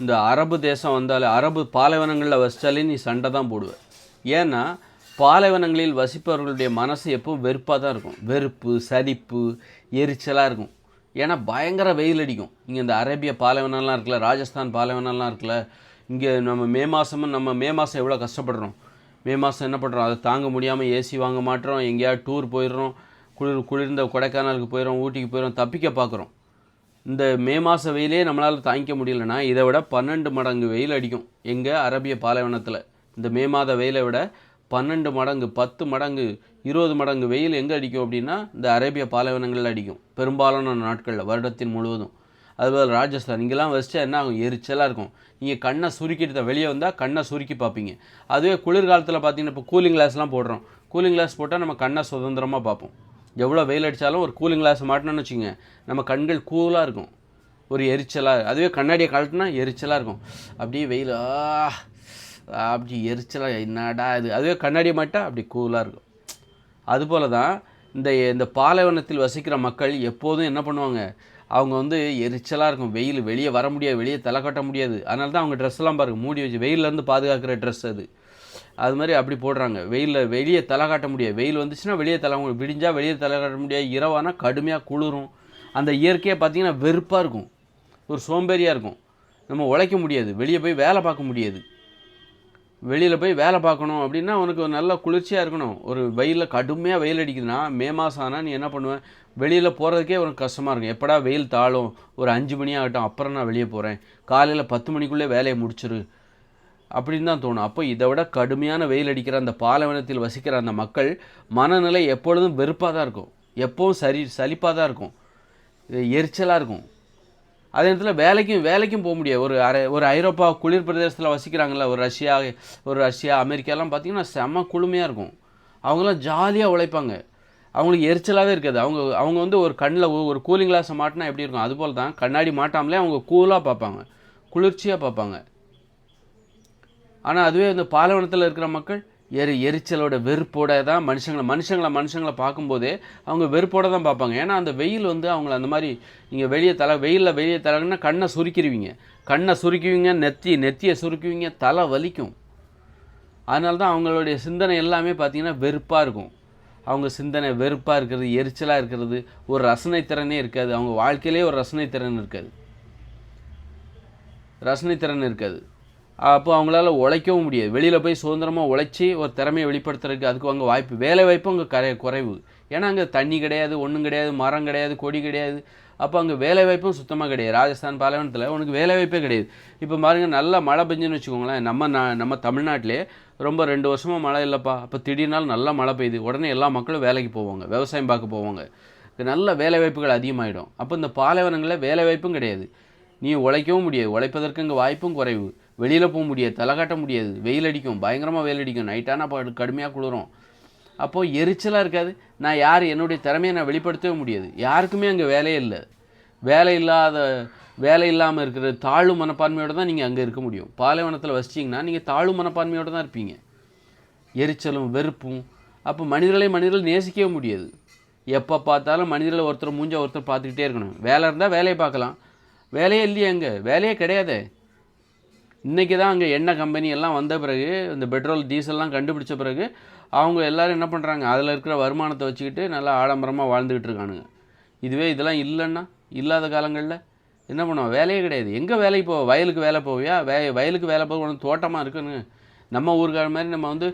இந்த அரபு தேசம் வந்தாலே, அரபு பாலைவனங்களில் வசித்தாலே நீ சண்டை தான் போடுவ. ஏன்னா பாலைவனங்களில் வசிப்பவர்களுடைய மனசு எப்பவும் வெறுப்பாக தான் இருக்கும். வெறுப்பு, சலிப்பு, எரிச்சலாக இருக்கும். ஏன்னா பயங்கர வெயில் அடிக்கும். இங்கே இந்த அரேபிய பாலைவனம்லாம் இருக்குல்ல, ராஜஸ்தான் பாலைவனம்லாம் இருக்குல்ல, இங்கே நம்ம மே மாதம் எவ்வளோ கஷ்டப்படுறோம். மே மாதம் என்ன பண்ணுறோம், அதை தாங்க முடியாமல் ஏசி வாங்க மாட்டோம், எங்கேயாவது டூர் போயிடுறோம், குளிர்ந்த கொடைக்கானலுக்கு போயிடும், ஊட்டிக்கு போயிடும், தப்பிக்க பார்க்குறோம். இந்த மே மாத வெயிலே நம்மளால் தாங்கிக்க முடியலன்னா இதை விட 12 மடங்கு வெயில் அடிக்கும் எங்கள் அரபிய பாலைவனத்தில். இந்த மே மாத வெயிலை விட 12 மடங்கு, 10 மடங்கு, 20 மடங்கு வெயில் எங்கே அடிக்கும் அப்படின்னா இந்த அரேபிய பாலைவனங்களில் அடிக்கும் பெரும்பாலான நாட்களில், வருடத்தின் முழுவதும். அதுபோல் ராஜஸ்தான் இங்கெல்லாம் வச்சுட்டா என்ன ஆகும், எரிச்சலாக இருக்கும். நீங்கள் கண்ணை சுருக்கிட்டு வெளியே வந்தால் கண்ணை சுருக்கி பார்ப்பீங்க. அதுவே குளிர்காலத்தில் பார்த்தீங்கன்னா இப்போ கூலிங் கிளாஸ்லாம் போடுறோம். கூலிங் கிளாஸ் போட்டால் நம்ம கண்ணை சுதந்திரமாக பார்ப்போம். எவ்வளோ வெயில் அடித்தாலும் ஒரு கூலிங் கிளாஸ் மாட்டினோன்னு வச்சுங்க, நம்ம கண்கள் கூலாக இருக்கும். ஒரு எரிச்சலாக, அதுவே கண்ணாடியை கழட்டினா எரிச்சலாக இருக்கும். அப்படியே வெயில் அப்படி எரிச்சலாக என்னடா இது. அதுவே கண்ணாடியை மாட்டா அப்படி கூலாக இருக்கும். அதுபோல் தான் இந்த பாலைவனத்தில் வசிக்கிற மக்கள் எப்போதும் என்ன பண்ணுவாங்க, அவங்க வந்து எரிச்சலாக இருக்கும். வெயில் வெளியே வர முடியாது, வெளியே தலை கட்ட முடியாது. அதனால தான் அவங்க ட்ரெஸ்லாம் பாருங்கள் மூடி வச்சு, வெயிலேருந்து பாதுகாக்கிற ட்ரெஸ் அது மாதிரி அப்படி போடுறாங்க. வெளியே தலை காட்ட முடியாது. வெயில் வந்துச்சுன்னா வெளியே விடிஞ்சால் வெளியே தலை காட்ட முடியாது. இரவானா கடுமையாக குளிரும். அந்த இயற்கையை பார்த்திங்கன்னா வெறுப்பாக இருக்கும், ஒரு சோம்பேறியாக இருக்கும். நம்ம உழைக்க முடியாது, வெளியே போய் வேலை பார்க்க முடியாது. வெளியில் போய் வேலை பார்க்கணும் அப்படின்னா உனக்கு ஒரு நல்ல குளிர்ச்சியாக இருக்கணும். ஒரு வெயிலில் கடுமையாக வெயில் அடிக்குதுன்னா மே மாதம் ஆனால் நீ என்ன பண்ணுவேன், வெளியில் போகிறதுக்கே உனக்கு கஷ்டமாக இருக்கும். எப்படா வெயில் தாழும், ஒரு 5 மணி ஆகட்டும், அப்புறம் நான் வெளியே போகிறேன், காலையில் 10 மணிக்குள்ளே வேலையை முடிச்சிரு அப்படின்னு தான் தோணும். அப்போ இதை விட கடுமையான வெயில் அடிக்கிற அந்த பாலைவனத்தில் வசிக்கிற அந்த மக்கள் மனநிலை எப்பொழுதும் வெறுப்பாக தான் இருக்கும், எப்போவும் சலிப்பாக தான் இருக்கும், எரிச்சலாக இருக்கும். அதே நேரத்தில் வேலைக்கும் போக முடியாது. ஒரு ஐரோப்பா குளிர் பிரதேசத்தில் வசிக்கிறாங்கள, ஒரு ரஷ்யா அமெரிக்காலாம் பார்த்திங்கன்னா செம்ம குளுமையாக இருக்கும். அவங்களாம் ஜாலியாக உழைப்பாங்க, அவங்களுக்கு எரிச்சலாகவே இருக்காது. அவங்க வந்து ஒரு கண்ணில் ஒரு கூலிங் கிளாஸை மாட்டினா எப்படி இருக்கும், அதுபோல் தான் கண்ணாடி மாட்டாமலே அவங்க கூலாக பார்ப்பாங்க, குளிர்ச்சியாக பார்ப்பாங்க. ஆனால் அதுவே இந்த பாலைவனத்தில் இருக்கிற மக்கள் எரிச்சலோட வெறுப்போட தான் மனுஷங்களை பார்க்கும்போதே அவங்க வெறுப்போட தான் பார்ப்பாங்க. ஏன்னா அந்த வெயில் வந்து அவங்கள அந்த மாதிரி, நீங்கள் வெயிலில் வெளியே தலைன்னா கண்ணை சுருக்குவீங்க, நெத்தியை சுருக்குவீங்க, தலை வலிக்கும். அதனால தான் அவங்களுடைய சிந்தனை எல்லாமே பார்த்திங்கன்னா வெறுப்பாக இருக்கும். அவங்க சிந்தனை வெறுப்பாக இருக்கிறது, எரிச்சலாக இருக்கிறது, ஒரு ரசனை திறனே இருக்காது. அவங்க வாழ்க்கையிலே ஒரு ரசனை திறன் இருக்காது. அப்போ அவங்களால உழைக்கவும் முடியாது. வெளியில் போய் சுதந்திரமாக உழைச்சி ஒரு திறமையை வெளிப்படுத்துறதுக்கு அதுக்கு அவங்க வேலை வாய்ப்பும் அங்கே குறைவு. ஏன்னா அங்கே தண்ணி கிடையாது, ஒன்றும் கிடையாது, மரம் கிடையாது, கொடி கிடையாது. அப்போ அங்கே வேலை வாய்ப்பும் சுத்தமாக கிடையாது. ராஜஸ்தான் பாலைவனத்தில் உனக்கு வேலை வாய்ப்பே கிடையாது. இப்போ பாருங்கள், நல்லா மழை பெஞ்சுன்னு வச்சுக்கோங்களேன். நம்ம தமிழ்நாட்டிலே ரொம்ப 2 வருஷமாக மழை இல்லைப்பா, அப்போ திடீர்னாலும் நல்லா மழை பெய்யுது, உடனே எல்லா மக்களும் வேலைக்கு போவாங்க, விவசாயம் பார்க்க போவாங்க, நல்ல வேலை வாய்ப்புகள் அதிகமாகிடும். அப்போ இந்த பாலைவனங்களில் வேலை வாய்ப்பும் கிடையாது, நீ உழைக்கவும் முடியாது, உழைப்பதற்கு இங்கே வாய்ப்பும் குறைவு, வெளியில் போக முடியாது, தலை காட்ட முடியாது, வெயில் அடிக்கும், பயங்கரமாக வெயில் அடிக்கும், நைட்டானால் கடுமையாக குளிரும். அப்போது எரிச்சலாக இருக்காது. என்னுடைய திறமையை நான் வெளிப்படுத்தவே முடியாது. யாருக்குமே அங்கே வேலையே இல்லை. வேலை இல்லாமல் இருக்கிற தாழ்வு மனப்பான்மையோடு தான் நீங்கள் அங்கே இருக்க முடியும். பாலைவனத்தில் வசிச்சிங்கன்னா நீங்கள் தாழ்வு மனப்பான்மையோடு தான் இருப்பீங்க, எரிச்சலும் வெறுப்பும். அப்போ மனிதர்கள் நேசிக்கவே முடியாது. எப்போ பார்த்தாலும் மனிதர்களை ஒருத்தர் பார்த்துக்கிட்டே இருக்கணும். வேலை இருந்தால் வேலையை பார்க்கலாம், வேலையே இல்லையே, அங்கே வேலையே கிடையாதே. இன்றைக்கி தான் அங்கே எண்ணெய் கம்பெனி எல்லாம் வந்த பிறகு, இந்த பெட்ரோல் டீசல்லாம் கண்டுபிடிச்ச பிறகு அவங்க எல்லோரும் என்ன பண்ணுறாங்க, அதில் இருக்கிற வருமானத்தை வச்சுக்கிட்டு நல்லா ஆடம்பரமாக வாழ்ந்துக்கிட்டு இருக்கானுங்க. இதுவே இதெல்லாம் இல்லைன்னா, இல்லாத காலங்களில் என்ன பண்ணுவோம், வேலையே கிடையாது. எங்கே வேலைக்கு போவோம், வயலுக்கு வேலை போவியா, வயலுக்கு வேலை போக ஒன்று தோட்டமாக இருக்குன்னு. நம்ம ஊருக்கார மாதிரி நம்ம வந்து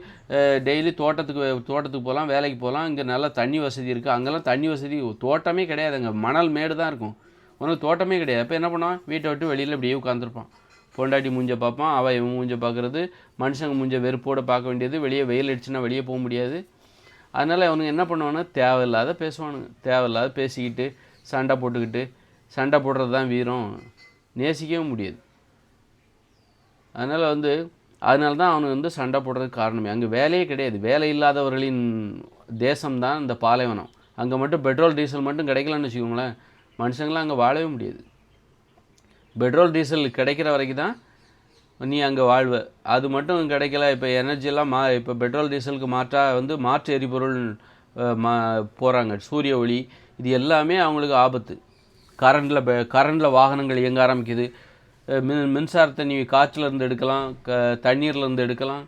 டெய்லி தோட்டத்துக்கு போகலாம், வேலைக்கு போகலாம். இங்கே நல்லா தண்ணி வசதி இருக்குது, அங்கெல்லாம் தண்ணி வசதி தோட்டமே கிடையாது, அங்கே மணல் மேடு தான் இருக்கும், உனக்கு தோட்டமே கிடையாது. அப்போ என்ன பண்ணுவான், வீட்டை விட்டு வெளியில் இப்படியே உட்காந்துருப்பான், பொண்டாட்டி மூஞ்ச பார்ப்பான், அவன் இவன் மூஞ்ச பார்க்குறது, மனுஷங்க மூஞ்ச வெறுப்போடு பார்க்க வேண்டியது, வெளியே வெயில் அடிச்சுன்னா வெளியே போக முடியாது. அதனால் அவனுங்க என்ன பண்ணுவானு, தேவையில்லாத பேசிக்கிட்டு சண்டை போடுறது தான் வீரம், நேசிக்கவும் முடியாது. அதனால் தான் அவனுக்கு வந்து சண்டை போடுறதுக்கு காரணமே. அங்கே வேலையே கிடையாது. வேலை இல்லாதவர்களின் தேசம்தான் இந்த பாலைவனம். அங்கே மட்டும் பெட்ரோல் டீசல் மட்டும் கிடைக்கலன்னு வச்சுக்கோங்களேன், மனுஷங்களாம் அங்கே வாழவே முடியாது. பெட்ரோல் டீசல் கிடைக்கிற வரைக்கும் தான் நீ அங்கே வாழ்வ. அது மட்டும் கிடைக்கல, இப்போ எனர்ஜியெல்லாம் இப்போ பெட்ரோல் டீசலுக்கு மாற்று எரிபொருள் போகிறாங்க, சூரிய ஒளி, இது எல்லாமே அவங்களுக்கு ஆபத்து. கரண்டில் வாகனங்கள் இயங்க ஆரம்பிக்குது. மின்சாரத்தை நீ காற்றுலேருந்து எடுக்கலாம், தண்ணீர்லேருந்து எடுக்கலாம்,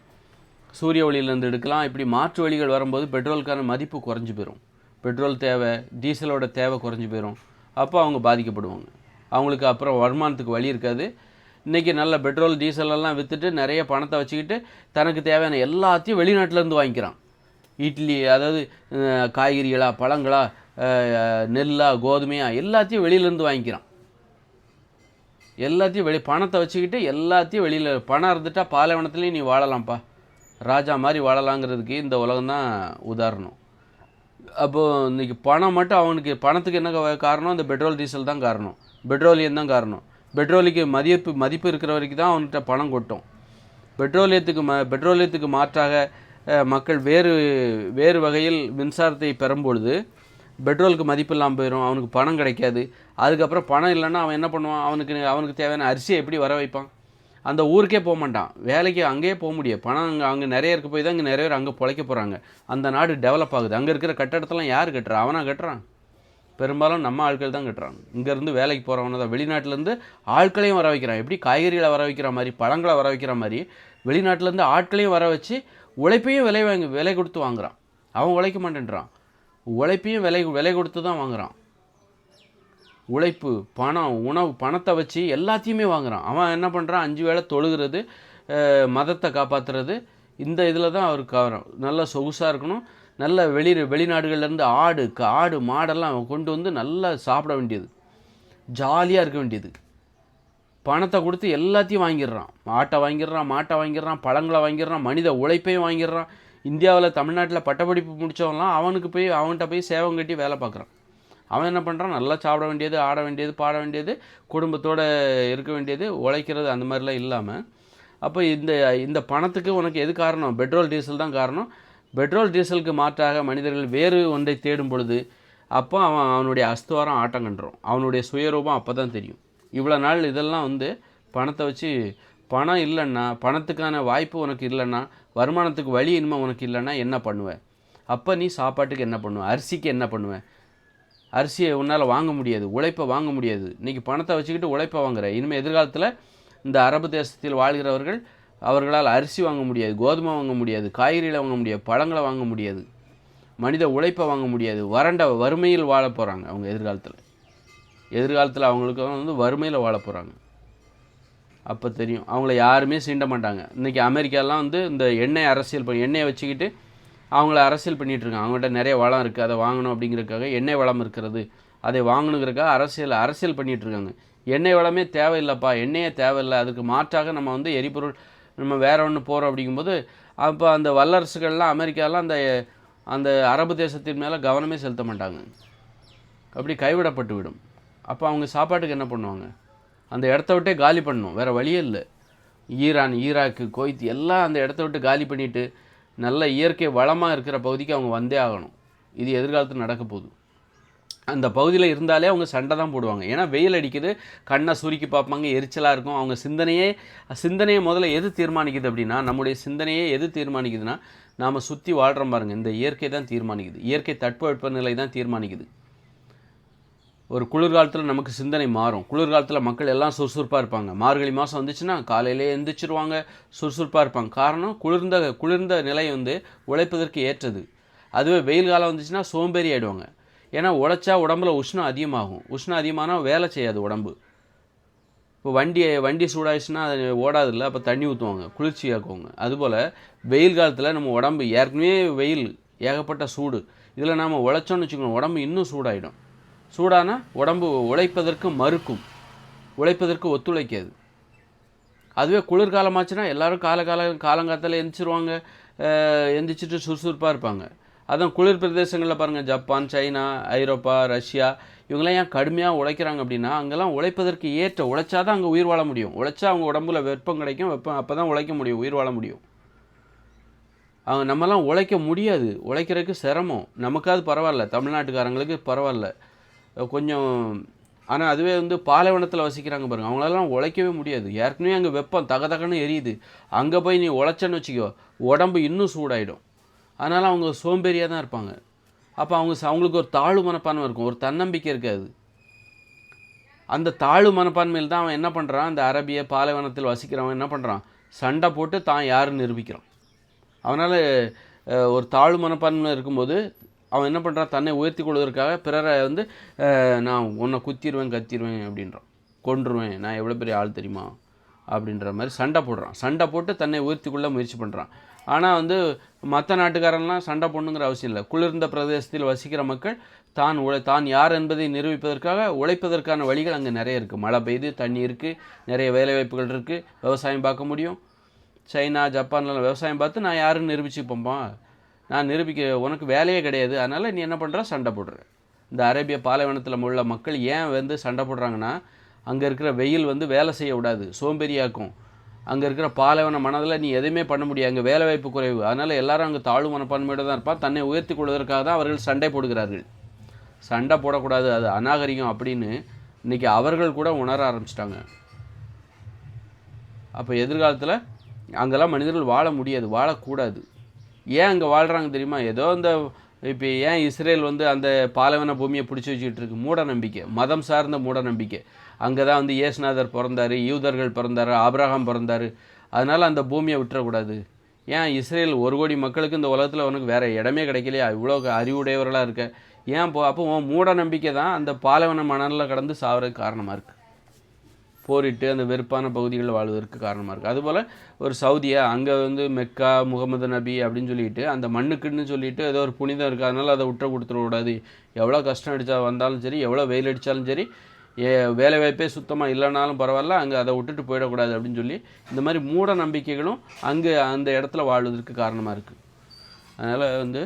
சூரிய ஒளியிலேருந்து எடுக்கலாம். இப்படி மாற்று வழிகள் வரும்போது பெட்ரோலுக்கான மதிப்பு குறைஞ்சி போயிடும். பெட்ரோல் தேவை, டீசலோட தேவை குறைஞ்சி போயிடும். அப்போ அவங்க பாதிக்கப்படுவாங்க. அவங்களுக்கு அப்புறம் வருமானத்துக்கு வழி இருக்காது. இன்றைக்கி நல்ல பெட்ரோல் டீசலெல்லாம் விற்றுட்டு நிறைய பணத்தை வச்சுக்கிட்டு தனக்கு தேவையான எல்லாத்தையும் வெளிநாட்டிலேருந்து வாங்கிக்கிறான். இட்லி, அதாவது காய்கறிகளா, பழங்களா, நெல்லா, கோதுமையா, எல்லாத்தையும் வெளியிலேருந்து வாங்கிக்கிறான். எல்லாத்தையும் பணத்தை வச்சுக்கிட்டு எல்லாத்தையும் வெளியில், பணம் இருந்துட்டால் பாலைவனத்துலேயும் நீ வாழலாம்ப்பா, ராஜா மாதிரி வாழலாங்கிறதுக்கு இந்த உலகம்தான் உதாரணம். அப்போது இன்றைக்கி பணம் மட்டும், அவனுக்கு பணத்துக்கு என்ன காரணம்? இந்த பெட்ரோல் டீசல் தான் காரணம், பெட்ரோலியம் தான் காரணம். பெட்ரோலுக்கு மதிப்பு இருக்கிற வரைக்கும் தான் அவன்கிட்ட பணம் கொட்டும். பெட்ரோலியத்துக்கு மாற்றாக மக்கள் வேறு வகையில் மின்சாரத்தை பெறும்பொழுது பெட்ரோலுக்கு மதிப்பு இல்லாமல் போயிடும், அவனுக்கு பணம் கிடைக்காது. அதுக்கப்புறம் பணம் இல்லைன்னா அவன் என்ன பண்ணுவான்? அவனுக்கு தேவையான அரிசியை எப்படி வர வைப்பான்? அந்த ஊருக்கே போக மாட்டான், வேலைக்கு அங்கேயே போக முடியும். பணம் அங்கே நிறைய இருக்க போய் தான் இங்கே நிறைய பேர் அங்கே பிழைக்க போகிறாங்க. அந்த நாடு டெவலப் ஆகுது. அங்கே இருக்கிற கட்டடத்தெல்லாம் யார் கட்டுறான்? அவனாக கட்டுறான்? பெரும்பாலும் நம்ம ஆட்கள் தான் கட்டுறாங்க. இங்கேருந்து வேலைக்கு போகிறவன தான். வெளிநாட்டிலேருந்து ஆட்களையும் வர வைக்கிறான். எப்படி காய்கறிகளை வர வைக்கிற மாதிரி, பழங்களை வர வைக்கிற மாதிரி வெளிநாட்டிலேருந்து ஆட்களையும் வர வச்சு உழைப்பையும் விலை கொடுத்து வாங்குகிறான். அவன் உழைக்க மாட்டேன்றான், உழைப்பையும் விலை கொடுத்து தான் வாங்குகிறான். உழைப்பு, பணம், உணவு, பணத்தை வச்சு எல்லாத்தையுமே வாங்குகிறான். அவன் என்ன பண்ணுறான்? 5 வேளை தொழுகிறது, மதத்தை காப்பாற்றுறது, இந்த இதில் தான் அவருக்கு கவனம். நல்லா சொகுசாக இருக்கணும். நல்ல வெளிநாடுகள்லேருந்து ஆடு மாடெல்லாம் கொண்டு வந்து நல்லா சாப்பிட வேண்டியது, ஜாலியாக இருக்க வேண்டியது. பணத்தை கொடுத்து எல்லாத்தையும் வாங்கிடுறான். மாட்டை வாங்கிடுறான், பழங்களை வாங்கிடுறான், மனித உழைப்பையும் வாங்கிடுறான். இந்தியாவில், தமிழ்நாட்டில் பட்டப்படிப்பு முடித்தவங்களாம் அவன்கிட்ட போய் சேவம் கட்டி வேலை பார்க்குறான். அவன் என்ன பண்ணுறான்? நல்லா சாப்பிட வேண்டியது, ஆட வேண்டியது, பாட வேண்டியது, குடும்பத்தோடு இருக்க வேண்டியது, உழைக்கிறது, அந்த மாதிரிலாம் இல்லாமல். அப்போ இந்த பணத்துக்கு உனக்கு எது காரணம்? பெட்ரோல் டீசல் தான் காரணம். பெட்ரோல் டீசலுக்கு மாற்றாக மனிதர்கள் வேறு ஒன்றை தேடும் பொழுது அப்போ அவனுடைய அஸ்துவாரம் ஆட்டம் கண்டுரும். அவனுடைய சுயரூபம் அப்போ தான் தெரியும். இவ்வளோ நாள் இதெல்லாம் பணத்தை வச்சு, பணம் இல்லைன்னா, பணத்துக்கான வாய்ப்பு உனக்கு இல்லைன்னா, வருமானத்துக்கு வழி இனிமே உனக்கு இல்லைன்னா என்ன பண்ணுவேன்? அப்போ நீ சாப்பாட்டுக்கு என்ன பண்ணுவேன்? அரிசிக்கு என்ன பண்ணுவேன்? அரிசியை உன்னால் வாங்க முடியாது, உழைப்பை வாங்க முடியாது. இன்றைக்கி பணத்தை வச்சுக்கிட்டு உழைப்பை வாங்குற. இனிமேல் எதிர்காலத்தில் இந்த அரபு தேசத்தில் வாழ்கிறவர்கள், அவர்களால் அரிசி வாங்க முடியாது, கோதுமை வாங்க முடியாது, காய்கறிகளை வாங்க முடியாது, பழங்களை வாங்க முடியாது, மனித உழைப்பை வாங்க முடியாது. வறுமையில் வாழ போகிறாங்க அவங்க எதிர்காலத்தில் அவங்களுக்கு வறுமையில் வாழ போகிறாங்க. அப்போ தெரியும், அவங்கள யாருமே சீண்ட மாட்டாங்க. இன்றைக்கி அமெரிக்காலாம் இந்த எண்ணெயை வச்சுக்கிட்டு அவங்கள அரசியல் பண்ணிகிட்ருக்காங்க. அவங்கள்ட்ட நிறைய வளம் இருக்குது, அதை வாங்கணும் அப்படிங்கிறதுக்காக, எண்ணெய் வளம் இருக்கிறது, அதை வாங்கணுங்கிறதுக்காக அரசியல் பண்ணிகிட்ருக்காங்க. எண்ணெய் வளமே தேவையில்லைப்பா, எண்ணெயே தேவையில்லை, அதுக்கு மாற்றாக நம்ம எரிபொருள், நம்ம வேறு ஒன்று போகிறோம் அப்படிங்கும்போது, அப்போ அந்த வல்லரசுகள்லாம், அமெரிக்காலாம் அந்த அரபு தேசத்தின் மேலே கவனமே செலுத்த மாட்டாங்க. அப்படி கைவிடப்பட்டு விடும். அப்போ அவங்க சாப்பாட்டுக்கு என்ன பண்ணுவாங்க? அந்த இடத்த விட்டே காலி பண்ணணும், வேறு வழியே இல்லை. ஈரான், ஈராக்கு, குவைத் எல்லாம் அந்த இடத்த விட்டு காலி பண்ணிவிட்டு நல்ல இயற்கை வளமாக இருக்கிற பகுதிக்கு அவங்க வந்தே ஆகணும். இது எதிர்காலத்தில் நடக்க போகுது. அந்த பகுதியில் இருந்தாலே அவங்க சண்டை தான் போடுவாங்க. ஏன்னா வெயில் அடிக்குது, கண்ணை சுருக்கி பார்ப்பாங்க, எரிச்சலாக இருக்கும். அவங்க சிந்தனையை முதல்ல எது தீர்மானிக்குது அப்படின்னா, நம்முடைய சிந்தனையே எது தீர்மானிக்குதுன்னா, நாம் சுற்றி வாழ்கிறோம் பாருங்கள், இந்த இயற்கை தான் தீர்மானிக்குது. இயற்கை தட்பவெப்பநிலை தான் தீர்மானிக்குது. ஒரு குளிர்காலத்தில் நமக்கு சிந்தனை மாறும். குளிர்காலத்தில் மக்கள் எல்லாம் சுறுசுறுப்பாக இருப்பாங்க. மார்கழி மாதம் வந்துச்சுன்னா காலையிலே எந்திரிச்சிருவாங்க, சுறுசுறுப்பாக இருப்பாங்க. காரணம், குளிர்ந்த நிலை உழைப்பதற்கு ஏற்றது. அதுவே வெயில் காலம் வந்துச்சுன்னா சோம்பேறி ஆகிடுவாங்க. ஏன்னா உழைச்சா உடம்புல உஷ்ணம் அதிகமாகும். உஷ்ணம் அதிகமானால் வேலை செய்யாது உடம்பு. இப்போ வண்டி சூடாயிடுச்சுன்னா அது ஓடாதில்ல, அப்போ தண்ணி ஊற்றுவாங்க, குளிர்ச்சியாக்குவாங்க. அதுபோல் வெயில் காலத்தில் நம்ம உடம்பு ஏற்கனவே வெயில், ஏகப்பட்ட சூடு, இதில் நாம் உழைச்சோன்னு வச்சுக்கணும், உடம்பு இன்னும் சூடாயிடும். சூடானா உடம்பு உழைப்பதற்கு மறுக்கும், உழைப்பதற்கு ஒத்துழைக்காது. அதுவே குளிர்காலமாச்சுன்னா எல்லோரும் காலங்காலத்தில் எந்திரிச்சிருவாங்க, எந்திரிச்சிட்டு சுறுசுறுப்பாக இருப்பாங்க. அதான் குளிர் பிரதேசங்களில் பாருங்கள், ஜப்பான், சைனா, ஐரோப்பா, ரஷ்யா, இவங்களாம் ஏன் கடுமையாக உழைக்கிறாங்க அப்படின்னா, அங்கெல்லாம் உழைப்பதற்கு ஏற்ற, உழைச்சா தான் அங்கே உயிர் வாழ முடியும். உழைச்சா அவங்க உடம்புல வெப்பம் கிடைக்கும், அப்போ தான் உழைக்க முடியும், உயிர் வாழ முடியும். அவங்க நம்மலாம் உழைக்க முடியாது, உழைக்கிறதுக்கு சிரமம். நமக்காவது பரவாயில்ல, தமிழ்நாட்டுக்காரங்களுக்கு பரவாயில்ல கொஞ்சம். ஆனால் அதுவே பாலைவனத்தில் வசிக்கிறாங்க பாருங்கள், அவங்களெல்லாம் உழைக்கவே முடியாது. ஏற்கனவே அங்கே வெப்பம் தகன்னு எரியுது, அங்கே போய் நீ உழைச்சன்னு வச்சுக்கோ, உடம்பு இன்னும் சூடாயிடும். அதனால் அவங்க சோம்பேறியாக தான் இருப்பாங்க. அப்போ அவங்களுக்கு ஒரு தாழ்வு மனப்பான்மை இருக்கும், ஒரு தன்னம்பிக்கை இருக்காது. அந்த தாழ்வு மனப்பான்மையில் தான் அவன் என்ன பண்ணுறான், அந்த அரபிய பாலைவனத்தில் வசிக்கிறவன் என்ன பண்ணுறான், சண்டை போட்டு தான் யாருன்னு நிரூபிக்கிறான். அவனால் ஒரு தாழ்வு மனப்பான்மை இருக்கும்போது அவன் என்ன பண்ணுறான், தன்னை உயர்த்தி கொள்வதற்காக பிறரை வந்து நான் உன்னை குத்திடுவேன் கத்திடுவேன் அப்படின்றான், கொன்றுவேன், நான் எவ்வளோ பெரிய ஆள் தெரியுமா அப்படின்ற மாதிரி சண்டை போடுறான். சண்டை போட்டு தன்னை உயர்த்தி கொள்ள முயற்சி பண்ணுறான். ஆனால் வந்து மற்ற நாட்டுக்காரன்லாம் சண்டை போடணுங்கிற அவசியம் இல்லை. குளிர்ந்த பிரதேசத்தில் வசிக்கிற மக்கள் தான் யார் என்பதை நிரூபிப்பதற்காக உழைப்பதற்கான வழிகள் அங்கே நிறைய இருக்குது. மழை பெய்யுது, தண்ணி இருக்குது, நிறைய வேலைவாய்ப்புகள் இருக்குது, விவசாயம் பார்க்க முடியும். சைனா ஜப்பான்லாம் விவசாயம் பார்த்து நான் யாருன்னு நிரூபிச்சுப்போம்பா, நான் உனக்கு வேலையே கிடையாது, அதனால் நீ என்ன பண்ணுற, சண்டை போடுற. இந்த அரேபிய பாலைவனத்தில் உள்ள மக்கள் ஏன் வந்து சண்டை போடுறாங்கன்னா, அங்கே இருக்கிற வெயில் வந்து வேலை செய்ய விடாது, சோம்பேறியாக்கும். அங்கே இருக்கிற பாலைவன மனதில் நீ எதுவுமே பண்ண முடியாது, அங்கே வேலைவாய்ப்பு குறைவு. அதனால் எல்லாரும் அங்கே தாழ்வு மனப்பான்மையோடு தான் இருப்பான். தன்னை உயர்த்தி கொள்வதற்காக தான் அவர்கள் சண்டை போடுகிறார்கள். சண்டை போடக்கூடாது, அது அநாகரிகம் அப்படின்னு இன்றைக்கி அவர்கள் கூட உணர ஆரம்பிச்சிட்டாங்க. அப்போ எதிர்காலத்தில் அங்கெல்லாம் மனிதர்கள் வாழ முடியாது, வாழக்கூடாது. ஏன் அங்கே வாழ்கிறாங்க தெரியுமா? ஏதோ இந்த இப்போ ஏன் இஸ்ரேல் வந்து அந்த பாலைவன பூமியை பிடிச்சி வச்சுக்கிட்டு இருக்கு? மூட நம்பிக்கை, மதம் சார்ந்த மூட நம்பிக்கை. அங்கே தான் வந்து இயேசுநாதர் பிறந்தார், யூதர்கள் பிறந்தார், ஆபிரகாம் பிறந்தார், அதனால் அந்த பூமியை விட்டுறக்கூடாது. ஏன் இஸ்ரேல் 1 கோடி மக்களுக்கு இந்த உலகத்தில் உனக்கு வேறு இடமே கிடைக்கலையா, இவ்வளோ அறிவுடையவர்களாக இருக்க, ஏன் அப்போ மூட நம்பிக்கை தான் அந்த பாலைவன மணலில் கடந்து சாவறதுக்கு காரணமாக இருக்குது. போரிட்டு அந்த வெறுப்பான பகுதிகளில் வாழ்வதற்கு காரணமாக இருக்குது. அதுபோல் ஒரு சவுதியா, அங்கே வந்து மெக்கா, முகமது நபி அப்படின்னு சொல்லிட்டு அந்த மண்ணுக்குன்னு சொல்லிட்டு ஏதோ ஒரு புனிதம் இருக்குது, அதனால் அதை விட்டு கொடுத்துடக்கூடாது. எவ்வளோ கஷ்டம் அடித்தா வந்தாலும் சரி, எவ்வளோ வெயில் அடித்தாலும் சரி, வேலைவாய்ப்பே சுத்தமாக இல்லைனாலும் பரவாயில்ல, அங்கே அதை விட்டுட்டு போயிடக்கூடாது அப்படின்னு சொல்லி இந்த மாதிரி மூட நம்பிக்கைகளும் அங்கே அந்த இடத்துல வாழ்வதற்கு காரணமாக இருக்குது. அதனால் வந்து